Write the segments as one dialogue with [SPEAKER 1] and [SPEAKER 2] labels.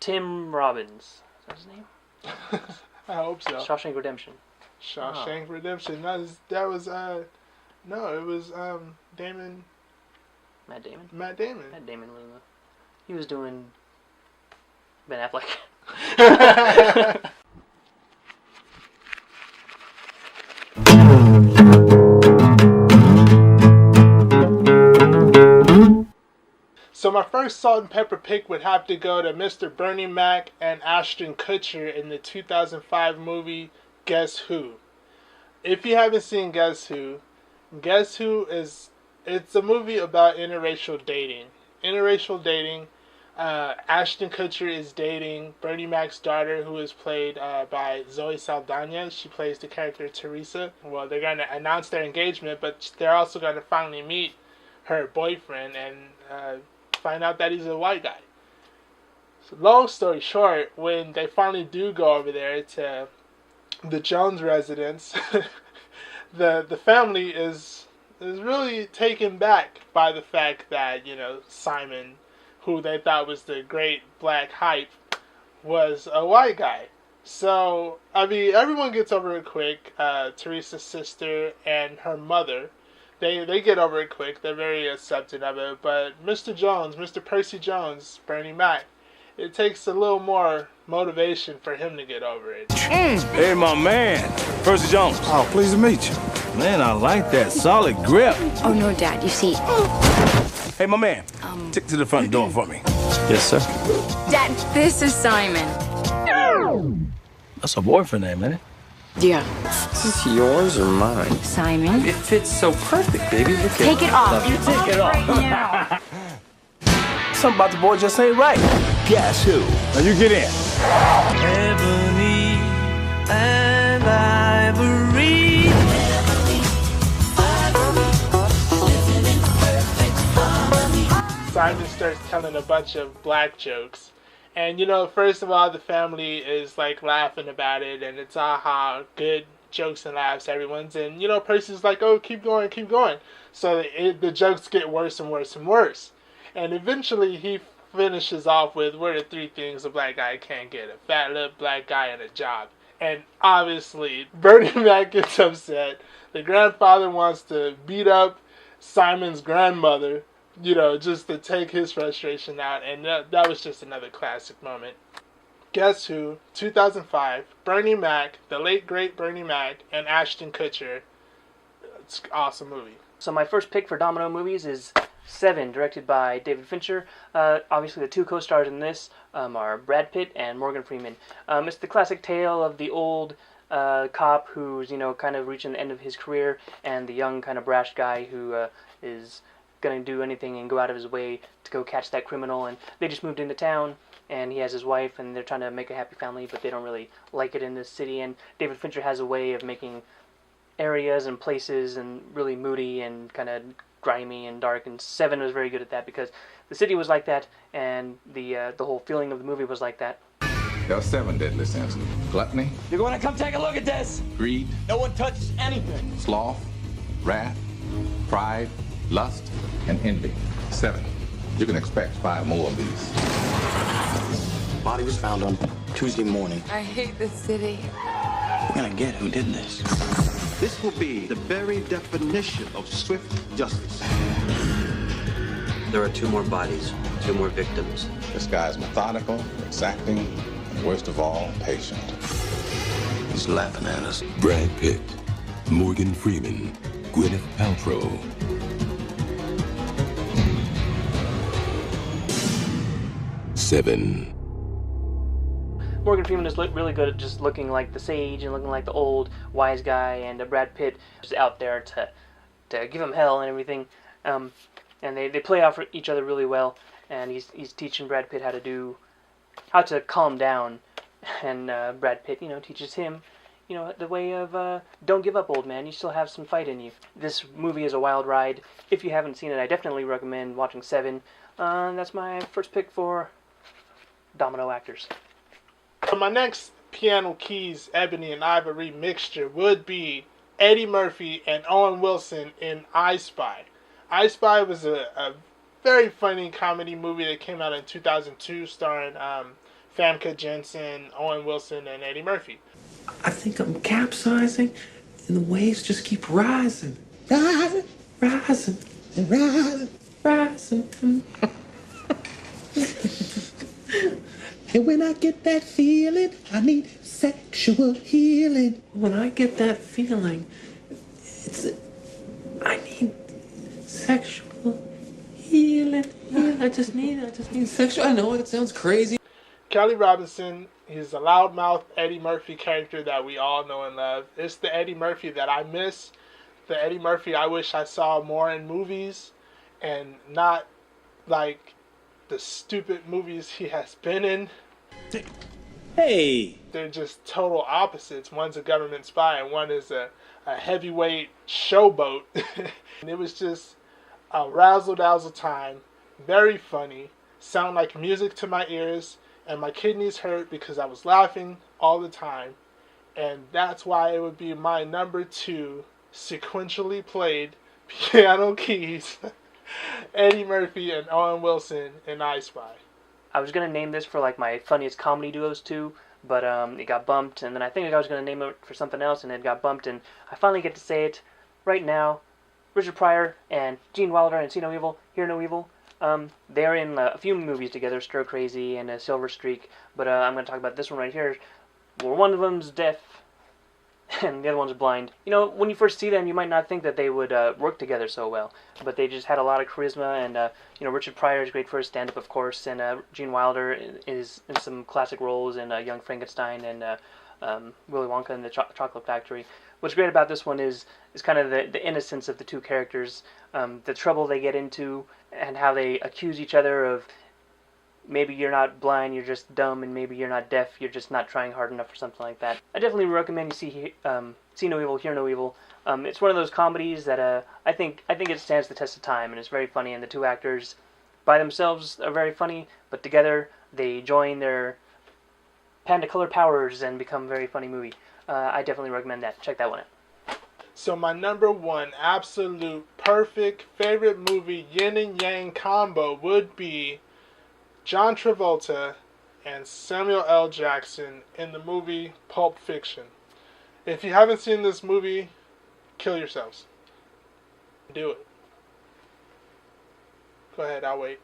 [SPEAKER 1] Tim Robbins. Is that his name?
[SPEAKER 2] I hope so.
[SPEAKER 1] Shawshank Redemption.
[SPEAKER 2] Shawshank Redemption. No, it was Damon.
[SPEAKER 1] Matt Damon.
[SPEAKER 2] Matt Damon.
[SPEAKER 1] Matt Damon was he was doing Ben Affleck.
[SPEAKER 2] So my first salt and pepper pick would have to go to Mr. Bernie Mac and Ashton Kutcher in the 2005 movie Guess Who. If you haven't seen Guess Who is, it's a movie about interracial dating. Ashton Kutcher is dating Bernie Mac's daughter, who is played by Zoe Saldana. She plays the character Teresa. Well, they're going to announce their engagement, but they're also going to finally meet her boyfriend and find out that he's a white guy. So long story short, when they finally do go over there to the Jones residence, the family is really taken back by the fact that, Simon, who they thought was the great black hype, was a white guy. So, everyone gets over it quick. Teresa's sister and her mother, they get over it quick. They're very accepting of it. But Mr. Percy Jones, Bernie Mac, it takes a little more motivation for him to get over it.
[SPEAKER 3] Hey, my man, Percy Jones.
[SPEAKER 4] Oh, pleased to meet you.
[SPEAKER 3] Man, I like that solid grip.
[SPEAKER 5] Oh, no, Dad, you see.
[SPEAKER 3] Hey, my man, take to the front door for me. Yes, sir.
[SPEAKER 5] Dad, this is Simon.
[SPEAKER 3] That's a boyfriend name, ain't it?
[SPEAKER 5] Yeah.
[SPEAKER 6] Is this yours or mine?
[SPEAKER 5] Simon.
[SPEAKER 6] It fits so perfect, baby. Look at
[SPEAKER 5] Take it off.
[SPEAKER 3] You take it off. Something about the boy just ain't right. Guess who? Now you get in.
[SPEAKER 7] Ebony and ivory.
[SPEAKER 2] Simon starts telling a bunch of black jokes. And, first of all, the family is, laughing about it, and it's aha, good jokes and laughs, everyone's. And, Percy's like, oh, keep going, keep going. So the jokes get worse and worse and worse. And eventually he finishes off with, what are the three things a black guy can't get? A fat lip, black guy, and a job. And obviously, Bernie Mac gets upset. The grandfather wants to beat up Simon's grandmother, just to take his frustration out, and that was just another classic moment. Guess Who, 2005, Bernie Mac, the late great Bernie Mac, and Ashton Kutcher. It's an awesome movie.
[SPEAKER 1] So my first pick for Domino movies is Seven, directed by David Fincher. Obviously the two co-stars in this are Brad Pitt and Morgan Freeman. It's the classic tale of the old cop who's, kind of reaching the end of his career, and the young kind of brash guy who is going to do anything and go out of his way to go catch that criminal. And they just moved into town, and he has his wife, and they're trying to make a happy family, but they don't really like it in this city. And David Fincher has a way of making areas and places and really moody and kind of grimy and dark, and Seven was very good at that because the city was like that, and the whole feeling of the movie was like that.
[SPEAKER 8] There are 7 deadly sins: gluttony.
[SPEAKER 7] You're going to come take a look at this.
[SPEAKER 8] Greed.
[SPEAKER 7] No one touches anything.
[SPEAKER 8] Sloth, wrath, pride, lust, and envy. 7. You can expect 5 more of these.
[SPEAKER 9] Body was found on Tuesday morning.
[SPEAKER 5] I hate this city.
[SPEAKER 9] We're gonna get who did this.
[SPEAKER 10] This will be the very definition of swift justice.
[SPEAKER 6] There are 2 more bodies, 2 more victims.
[SPEAKER 8] This guy's methodical, exacting, and worst of all, patient.
[SPEAKER 9] He's laughing at us.
[SPEAKER 11] Brad Pitt, Morgan Freeman, Gwyneth Paltrow. Seven.
[SPEAKER 1] Morgan Freeman is really good at just looking like the sage and looking like the old wise guy, and Brad Pitt is out there to give him hell and everything. And they play off each other really well, and he's teaching Brad Pitt how to calm down, and Brad Pitt, teaches him, the way of don't give up, old man. You still have some fight in you. This movie is a wild ride. If you haven't seen it, I definitely recommend watching Seven. That's my first pick for Domino actors.
[SPEAKER 2] So my next piano keys, ebony and ivory mixture would be Eddie Murphy and Owen Wilson in I Spy. I Spy was a very funny comedy movie that came out in 2002 starring Famke Jensen, Owen Wilson, and Eddie Murphy.
[SPEAKER 4] I think I'm capsizing, and the waves just keep rising. Rising, rising, and rising, rising. And when I get that feeling, I need sexual healing. When I get that feeling, I need sexual healing. I just need sexual. I know it sounds crazy.
[SPEAKER 2] Kelly Robinson, he's a loudmouth Eddie Murphy character that we all know and love. It's the Eddie Murphy that I miss. The Eddie Murphy I wish I saw more in movies, and not like the stupid movies he has been in.
[SPEAKER 4] Hey!
[SPEAKER 2] They're just total opposites. One's a government spy and one is a heavyweight showboat. And it was just a razzle-dazzle time. Very funny. Sound like music to my ears. And my kidneys hurt because I was laughing all the time. And that's why it would be my number 2 sequentially played piano keys. Eddie Murphy and Owen Wilson in I Spy.
[SPEAKER 1] I was going to name this for like my funniest comedy duos too, but it got bumped, and then I think I was going to name it for something else, and it got bumped, and I finally get to say it right now. Richard Pryor and Gene Wilder and See No Evil, Hear No Evil. They're in a few movies together, Stir Crazy and Silver Streak, but I'm going to talk about this one right here, where one of them's deaf and the other one's blind. You know, when you first see them, you might not think that they would work together so well, but they just had a lot of charisma, and you know, Richard Pryor is great for his stand-up, of course, and Gene Wilder is in some classic roles in Young Frankenstein and Willy Wonka and the Chocolate Factory. What's great about this one is kind of the innocence of the two characters, the trouble they get into, and how they accuse each other of maybe you're not blind, you're just dumb, and maybe you're not deaf, you're just not trying hard enough or something like that. I definitely recommend you see No Evil, Hear No Evil. It's one of those comedies that I think it stands the test of time, and it's very funny, and the two actors by themselves are very funny, but together they join their panda color powers and become a very funny movie. I definitely recommend that. Check that one out.
[SPEAKER 2] So my number 1 absolute perfect favorite movie yin and yang combo would be John Travolta and Samuel L. Jackson in the movie Pulp Fiction. If you haven't seen this movie, kill yourselves. Do it. Go ahead, I'll wait.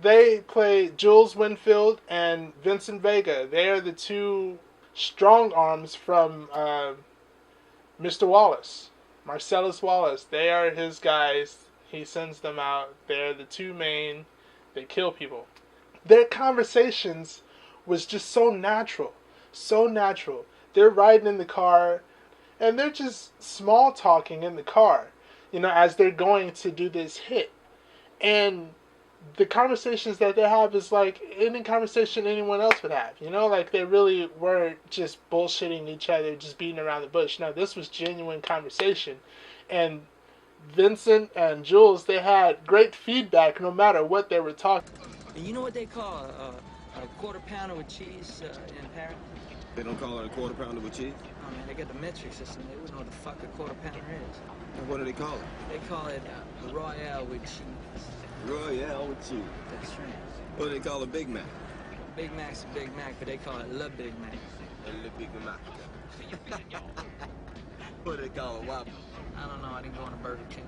[SPEAKER 2] They play Jules Winfield and Vincent Vega. They are the two strong arms from Mr. Wallace, Marcellus Wallace. They are his guys. He sends them out. They're the two main. They kill people. Their conversations was just so natural. So natural. They're riding in the car, and they're just small talking in the car, you know, as they're going to do this hit. And the conversations that they have is like any conversation anyone else would have, you know, like they really weren't just bullshitting each other, just beating around the bush. No, this was genuine conversation. And Vincent and Jules, they had great feedback no matter what they were talking.
[SPEAKER 7] You know what they call a quarter pounder with cheese in Paris?
[SPEAKER 9] They don't call it a quarter pounder with cheese?
[SPEAKER 7] I mean, they got the metric system. They wouldn't know what the fuck a quarter pounder is.
[SPEAKER 9] And what do they call it?
[SPEAKER 7] They call it Royale with cheese.
[SPEAKER 9] Royale with cheese.
[SPEAKER 7] That's right.
[SPEAKER 9] What do they call a Big Mac?
[SPEAKER 7] Big Mac's a Big Mac, but they call it Le Big Mac.
[SPEAKER 9] Le Big Mac. What do they call a Whopper?
[SPEAKER 7] I don't know. I didn't go on a Burger King.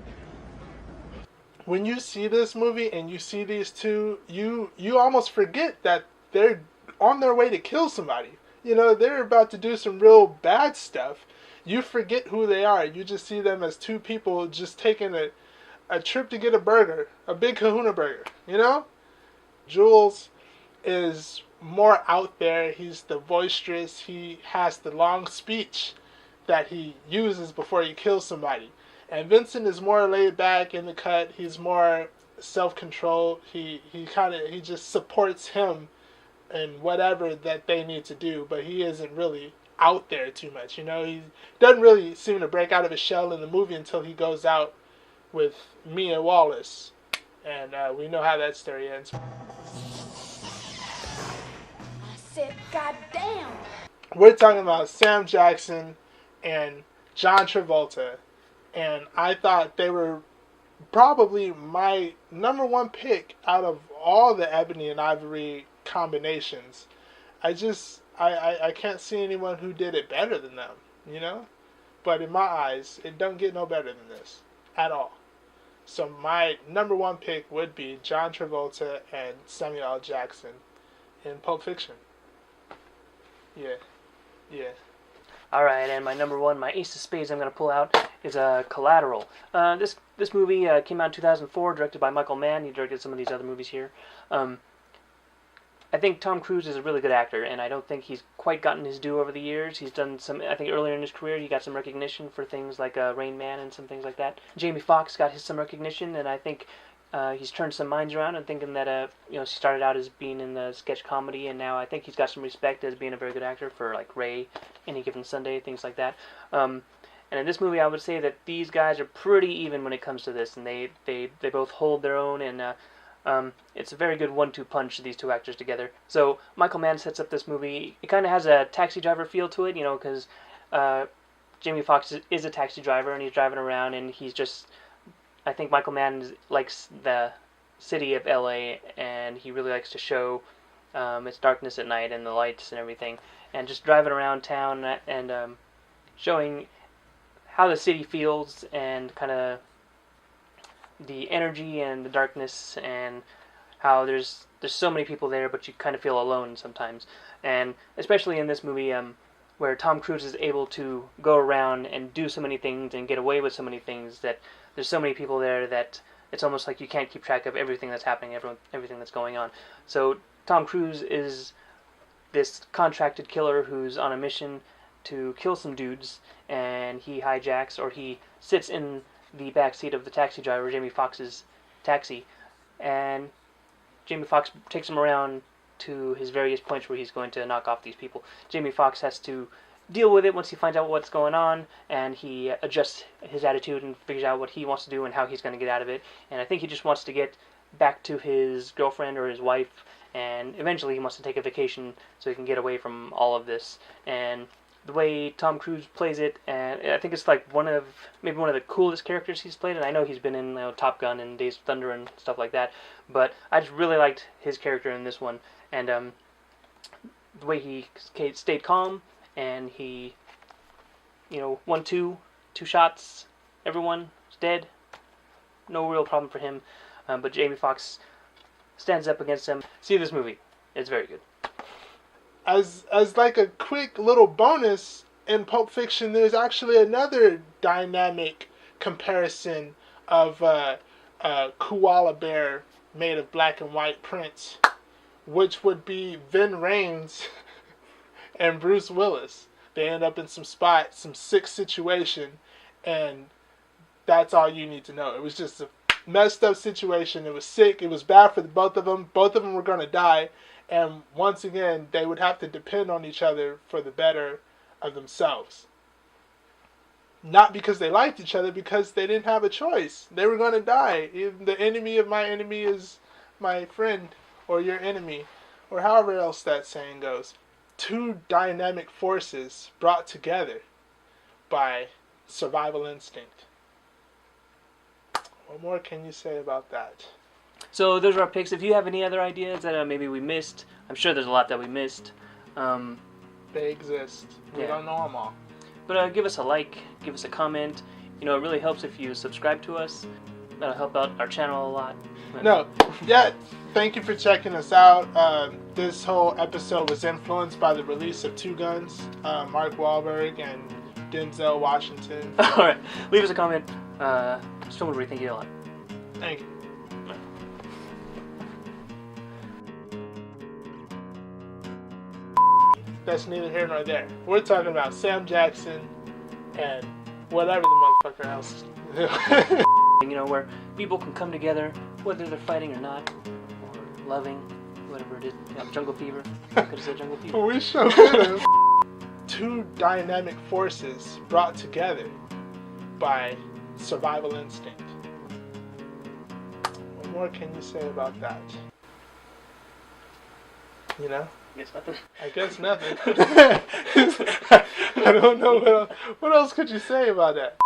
[SPEAKER 2] When you see this movie and you see these two, you almost forget that they're on their way to kill somebody. You know, they're about to do some real bad stuff. You forget who they are. You just see them as two people just taking a trip to get a burger, a big kahuna burger, you know? Jules is more out there. He's the boisterous. He has the long speech that he uses before he kills somebody. And Vincent is more laid back in the cut. He's more self-controlled. He just supports him in whatever that they need to do, but he isn't really out there too much, you know? He doesn't really seem to break out of his shell in the movie until he goes out with Mia Wallace. And we know how that story ends.
[SPEAKER 12] I said, goddamn!
[SPEAKER 2] We're talking about Sam Jackson and John Travolta. And I thought they were probably my number 1 pick out of all the Ebony and Ivory combinations. I can't see anyone who did it better than them, you know? But in my eyes, it don't get no better than this at all. So my number one pick would be John Travolta and Samuel L. Jackson in Pulp Fiction. Yeah.
[SPEAKER 1] All right, and my number one, my ace of spades I'm going to pull out is Collateral. This movie came out in 2004, directed by Michael Mann. He directed some of these other movies here. I think Tom Cruise is a really good actor, and I don't think he's quite gotten his due over the years. He's done some, I think earlier in his career, he got some recognition for things like Rain Man and some things like that. Jamie Foxx got some recognition, and I think he's turned some minds around and thinking that, he started out as being in the sketch comedy, and now I think he's got some respect as being a very good actor for, like, Ray, Any Given Sunday, things like that. And in this movie, I would say that these guys are pretty even when it comes to this, and they both hold their own, and it's a very good 1-2 punch, these two actors together. So Michael Mann sets up this movie. It kind of has a Taxi Driver feel to it, because Jamie Foxx is a taxi driver, and he's driving around, and he's just... I think Michael Mann likes the city of LA, and he really likes to show its darkness at night and the lights and everything, and just driving around town and showing how the city feels and kind of the energy and the darkness, and how there's so many people there, but you kind of feel alone sometimes. And especially in this movie, where Tom Cruise is able to go around and do so many things and get away with so many things, that there's so many people there that it's almost like you can't keep track of everything that's happening, everything that's going on. So Tom Cruise is this contracted killer who's on a mission to kill some dudes, and he hijacks, or he sits in the back seat of the taxi driver, Jamie Foxx's taxi, and Jamie Foxx takes him around to his various points where he's going to knock off these people. Jamie Foxx has to deal with it once he finds out what's going on, and he adjusts his attitude and figures out what he wants to do and how he's going to get out of it. And I think he just wants to get back to his girlfriend or his wife, and eventually he wants to take a vacation so he can get away from all of this. And the way Tom Cruise plays it, and I think it's like maybe one of the coolest characters he's played. And I know he's been in Top Gun and Days of Thunder and stuff like that, but I just really liked his character in this one, and the way he stayed calm, and he, 1-2 shots, everyone's dead, no real problem for him. But Jamie Foxx stands up against him. See this movie; it's very good.
[SPEAKER 2] As like a quick little bonus, in Pulp Fiction, there's actually another dynamic comparison of a koala bear made of black and white prints, which would be Vin Rames and Bruce Willis. They end up in some sick situation, and that's all you need to know. It was just a messed up situation. It was sick. It was bad for both of them. Both of them were going to die. And once again, they would have to depend on each other for the better of themselves. Not because they liked each other, because they didn't have a choice. They were going to die. The enemy of my enemy is my friend, or your enemy, or however else that saying goes. Two dynamic forces brought together by survival instinct. What more can you say about that?
[SPEAKER 1] So those are our picks. If you have any other ideas that maybe we missed, I'm sure there's a lot that we missed.
[SPEAKER 2] They exist. We don't know them all.
[SPEAKER 1] But give us a like, give us a comment. It really helps if you subscribe to us. That'll help out our channel a lot.
[SPEAKER 2] Thank you for checking us out. This whole episode was influenced by the release of Two Guns, Mark Wahlberg and Denzel Washington.
[SPEAKER 1] Alright, leave us a comment. Still would rethink it a lot.
[SPEAKER 2] Thank you. That's neither here nor there. We're talking about Sam Jackson and whatever the motherfucker else is.
[SPEAKER 1] Where people can come together, whether they're fighting or not, or loving, whatever it is. Jungle Fever. I could have said Jungle Fever.
[SPEAKER 2] We so good. Two dynamic forces brought together by survival instinct. What more can you say about that? I guess nothing. I don't know what else could you say about that.